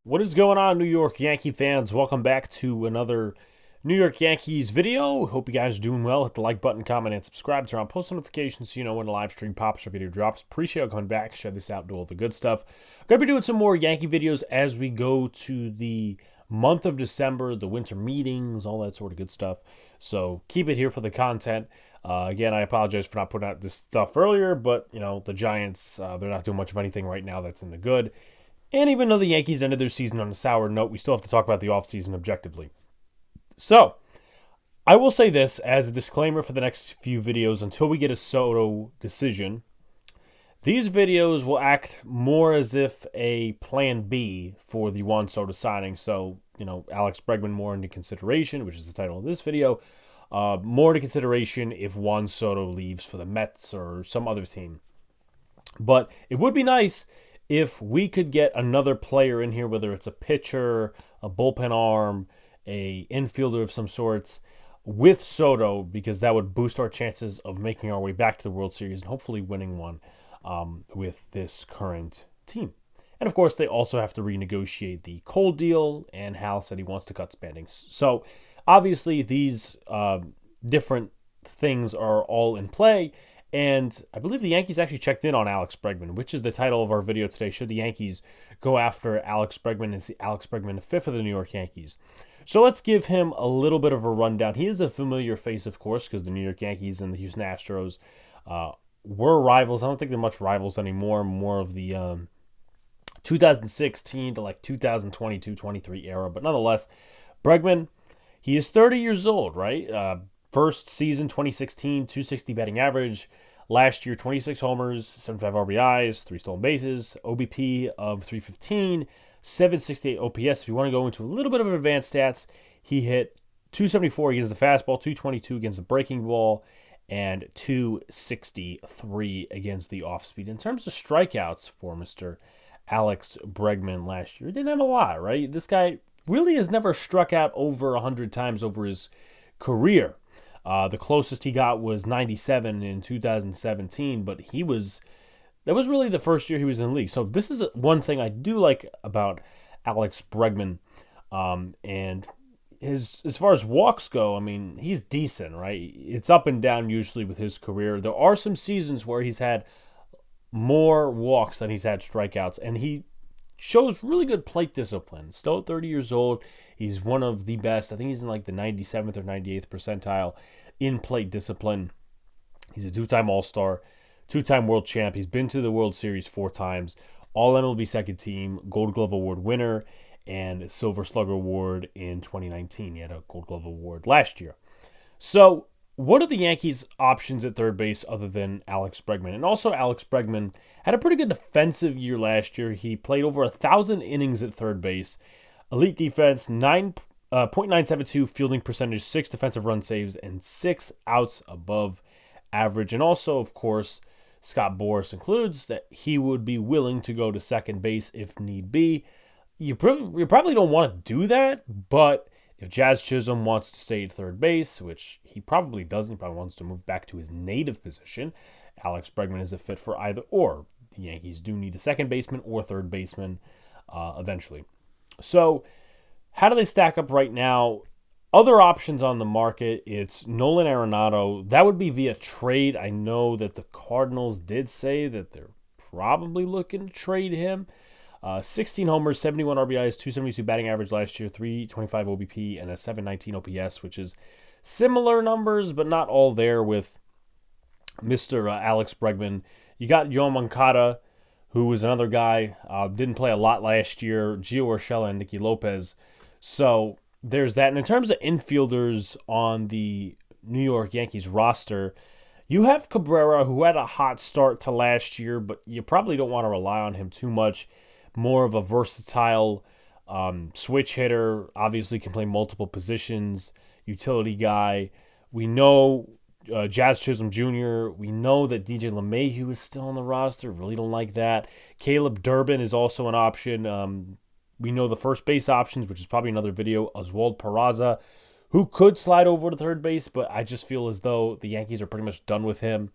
What is going on, New York Yankee fans? Welcome back to another New York Yankees video. Hope you guys are doing well. Hit the like button, comment, and subscribe. Turn on post notifications so you know when a live stream pops or video drops. Appreciate you coming back. Share this out, do all the good stuff. Going to be doing some more Yankee videos as we go to the month of December, the winter meetings, all that sort of good stuff. So keep it here for the content. Again, I apologize for not putting out this stuff earlier, but, the Giants, they're not doing much of anything right now that's in the good. And even though the Yankees ended their season on a sour note, we still have to talk about the offseason objectively. So, I will say this as a disclaimer for the next few videos until we get a Soto decision. These videos will act more as if a plan B for the Juan Soto signing. So, Alex Bregman more into consideration, which is the title of this video. More into consideration if Juan Soto leaves for the Mets or some other team. But it would be nice if we could get another player in here, whether it's a pitcher, a bullpen arm, a infielder of some sorts, with Soto, because that would boost our chances of making our way back to the World Series and hopefully winning one with this current team. And of course, they also have to renegotiate the Cole deal, and Hal said he wants to cut spending. So obviously, these different things are all in play. And I believe the Yankees actually checked in on Alex Bregman, which is the title of our video today. Should the Yankees go after Alex Bregman? Is Alex Bregman the fifth of the New York Yankees? So let's give him a little bit of a rundown. He is a familiar face, of course, because the New York Yankees and the Houston Astros were rivals. I don't think they're much rivals anymore. More of the 2016 to like 2022-23 era. But nonetheless, Bregman, he is 30 years old, right? First season, 2016, 260 batting average. Last year, 26 homers, 75 RBIs, 3 stolen bases, OBP of 315, 768 OPS. If you want to go into a little bit of advanced stats, he hit 274 against the fastball, 222 against the breaking ball, and 263 against the off-speed. In terms of strikeouts for Mr. Alex Bregman last year, he didn't have a lot, right? This guy really has never struck out over 100 times over his career. The closest he got was 97 in 2017, but that was really the first year he was in the league. So this is one thing I do like about Alex Bregman. And as far as walks go, I mean, he's decent, right? It's up and down usually with his career. There are some seasons where he's had more walks than he's had strikeouts, and he shows really good plate discipline. Still at 30 years old, he's one of the best. I think he's in like the 97th or 98th percentile in plate discipline. He's a 2-time All-Star, 2-time World Champ. He's been to the World Series 4 times, All MLB second team, Gold Glove Award winner, and Silver Slugger Award in 2019. He had a Gold Glove Award last year. So what are the Yankees' options at third base other than Alex Bregman? And also, Alex Bregman had a pretty good defensive year last year. He played over 1,000 innings at third base. Elite defense, 9.972 fielding percentage, 6 defensive run saves, and 6 outs above average. And also, of course, Scott Boras includes that he would be willing to go to second base if need be. You probably don't want to do that, but if Jazz Chisholm wants to stay at third base, which he probably doesn't, he probably wants to move back to his native position, Alex Bregman is a fit for either or. The Yankees do need a second baseman or third baseman eventually. So how do they stack up right now? Other options on the market, it's Nolan Arenado. That would be via trade. I know that the Cardinals did say that they're probably looking to trade him. 16 homers, 71 RBIs, 272 batting average last year, 325 OBP, and a 719 OPS, which is similar numbers, but not all there with Mr. Alex Bregman. You got Yoan Moncada, who was another guy, didn't play a lot last year, Gio Urshela and Nicky Lopez. So there's that. And in terms of infielders on the New York Yankees roster, you have Cabrera, who had a hot start to last year, but you probably don't want to rely on him too much. More of a versatile switch hitter, obviously can play multiple positions, utility guy. We know Jazz Chisholm Jr., we know that DJ LeMahieu is still on the roster. Really don't like that. Caleb Durbin is also an option. We know the first base options, which is probably another video. Oswald Peraza, who could slide over to third base, but I just feel as though the Yankees are pretty much done with him.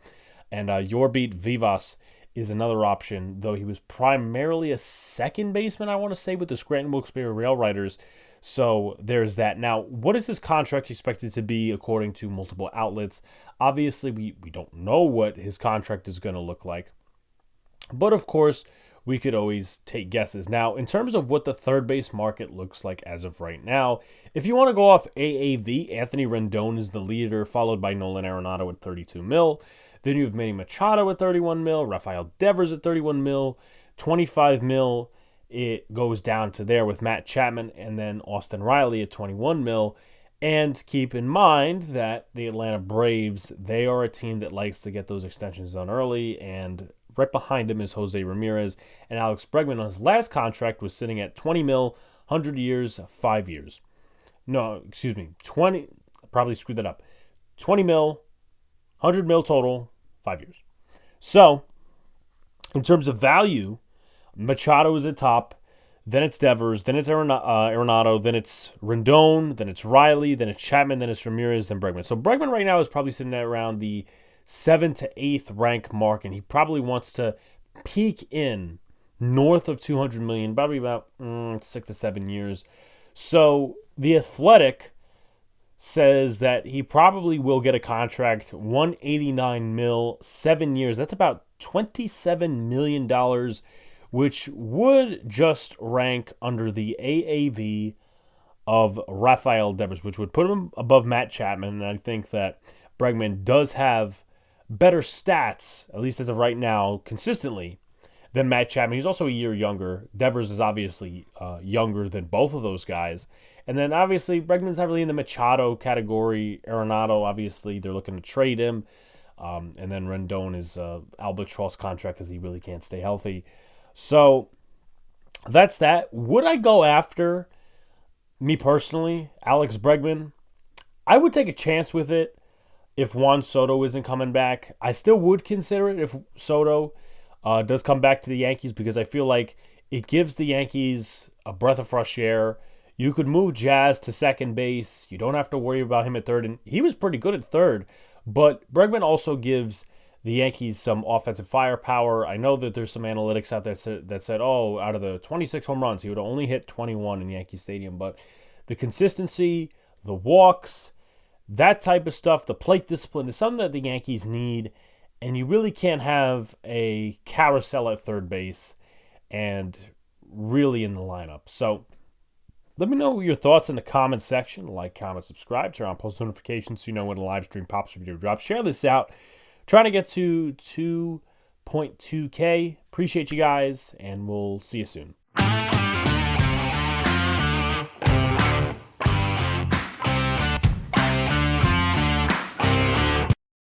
And Yorbeat Vivas is another option, though he was primarily a second baseman, I want to say, with the Scranton Wilkes-Barre Rail Riders. So there's that. Now, what is his contract expected to be according to multiple outlets? Obviously, we don't know what his contract is going to look like. But of course, we could always take guesses. Now, in terms of what the third base market looks like as of right now, if you want to go off AAV, Anthony Rendon is the leader, followed by Nolan Arenado at 32 mil. Then you have Manny Machado at 31 mil, Rafael Devers at 31 mil, 25 mil. It goes down to there with Matt Chapman and then Austin Riley at 21 mil. And keep in mind that the Atlanta Braves, they are a team that likes to get those extensions done early, and right behind him is Jose Ramirez, and Alex Bregman on his last contract was sitting at 20 mil, 100 years, 5 years. No, excuse me, 20, probably screwed that up. 20 mil, 100 mil total, 5 years. So, in terms of value, Machado is at top, then it's Devers, then it's Arenado, then it's Rendon, then it's Riley, then it's Chapman, then it's Ramirez, then Bregman. So Bregman right now is probably sitting at around the 7th to 8th rank mark, and he probably wants to peak in north of 200 million, probably about 6 to 7 years. So The Athletic says that he probably will get a contract, 189 mil, 7 years. That's about $27 million, which would just rank under the AAV of Rafael Devers, which would put him above Matt Chapman. And I think that Bregman does have better stats, at least as of right now, consistently, than Matt Chapman. He's also a year younger. Devers is obviously younger than both of those guys. And then obviously Bregman's not really in the Machado category. Arenado, obviously, they're looking to trade him. And then Rendon is albatross contract because he really can't stay healthy. So that's that. Would I go after, me personally, Alex Bregman? I would take a chance with it if Juan Soto isn't coming back. I still would consider it if Soto does come back to the Yankees, because I feel like it gives the Yankees a breath of fresh air. You could move Jazz to second base. You don't have to worry about him at third. And he was pretty good at third. But Bregman also gives the Yankees some offensive firepower. I know that there's some analytics out there that said, oh, out of the 26 home runs, he would only hit 21 in Yankee Stadium. But the consistency, the walks, that type of stuff, the plate discipline is something that the Yankees need. And you really can't have a carousel at third base and really in the lineup. So let me know your thoughts in the comments section. Like, comment, subscribe, turn on post notifications so you know when a live stream pops or video drops. Share this out. Trying to get to 2.2K. Appreciate you guys, and we'll see you soon.